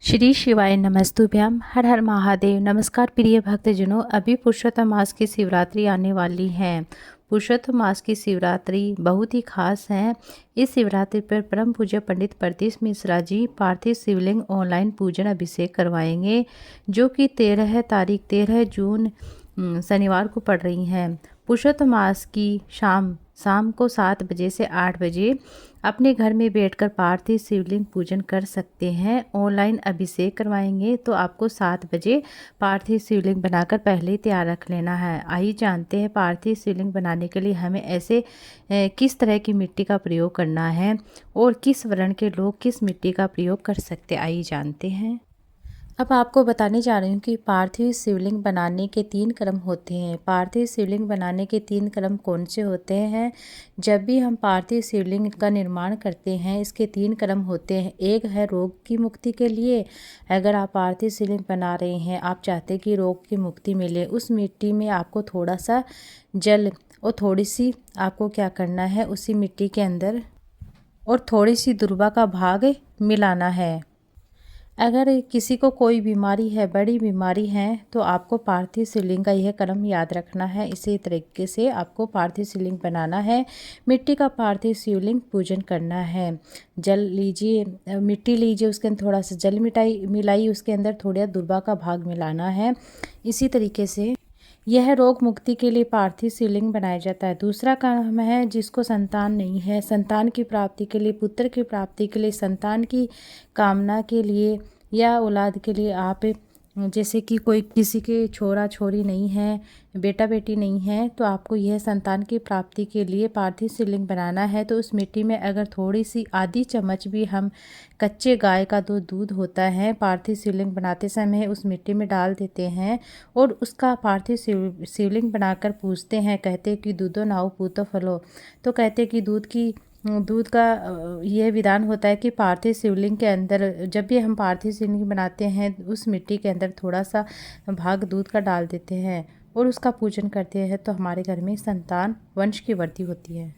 श्री शिवाय नमस्तुभ्यम। हर हर महादेव। नमस्कार प्रिय भक्तजनों, अभी पुरुषोत्तम मास की शिवरात्रि आने वाली है। पुरुषोत्तम मास की शिवरात्रि बहुत ही खास है। इस शिवरात्रि पर परम पूज्य पंडित प्रतीश मिश्रा जी पार्थिव शिवलिंग ऑनलाइन पूजन अभिषेक करवाएंगे, जो कि 13 जून शनिवार को पड़ रही हैं। पुरुषोत्तम मास की शाम को 7 बजे से 8 बजे अपने घर में बैठकर पार्थिव शिवलिंग पूजन कर सकते हैं। ऑनलाइन अभिषेक करवाएंगे तो आपको 7 बजे पार्थिव शिवलिंग बनाकर पहले ही तैयार रख लेना है। आइए जानते हैं पार्थिव शिवलिंग बनाने के लिए हमें ऐसे किस तरह की मिट्टी का प्रयोग करना है और किस वर्ण के लोग किस मिट्टी का प्रयोग कर सकते हैं। आइए जानते हैं। अब आपको बताने जा रही हूँ कि पार्थिव शिवलिंग बनाने के 3 क्रम होते हैं। पार्थिव शिवलिंग बनाने के 3 क्रम कौन से होते हैं? जब भी हम पार्थिव शिवलिंग का निर्माण करते हैं, इसके 3 क्रम होते हैं। एक है रोग की मुक्ति के लिए। अगर आप पार्थिव शिवलिंग बना रहे हैं, आप चाहते हैं कि रोग की मुक्ति मिले, उस मिट्टी में आपको थोड़ा सा जल और थोड़ी सी आपको क्या करना है, उसी मिट्टी के अंदर और थोड़ी सी दुर्वा का भाग मिलाना है। अगर किसी को कोई बीमारी है, बड़ी बीमारी है, तो आपको पार्थिव शिवलिंग का यह क्रम याद रखना है। इसी तरीके से आपको पार्थिव शिवलिंग बनाना है। मिट्टी का पार्थिव शिवलिंग पूजन करना है। जल लीजिए, मिट्टी लीजिए, उसके अंदर थोड़ा सा जल मिलाई, उसके अंदर थोड़ा दुर्वा का भाग मिलाना है। इसी तरीके से यह रोग मुक्ति के लिए पार्थिव शिवलिंग बनाया जाता है। दूसरा काम है जिसको संतान नहीं है, संतान की प्राप्ति के लिए, पुत्र की प्राप्ति के लिए, संतान की कामना के लिए या औलाद के लिए आप जैसे कि कोई किसी के छोरा छोरी नहीं है, बेटा बेटी नहीं है, तो आपको यह संतान की प्राप्ति के लिए पार्थिव शिवलिंग बनाना है। तो उस मिट्टी में अगर थोड़ी सी आधी चम्मच भी हम कच्चे गाय का दूध होता है, पार्थिव शिवलिंग बनाते समय उस मिट्टी में डाल देते हैं और उसका पार्थिव शिवलिंग बनाकर पूजते हैं। कहते हैं कि दूधो नाउ पूतो फलो। तो कहते हैं कि दूध का यह विधान होता है कि पार्थिव शिवलिंग के अंदर जब भी हम पार्थिव शिवलिंग बनाते हैं, उस मिट्टी के अंदर थोड़ा सा भाग दूध का डाल देते हैं और उसका पूजन करते हैं, तो हमारे घर में संतान वंश की वृद्धि होती है।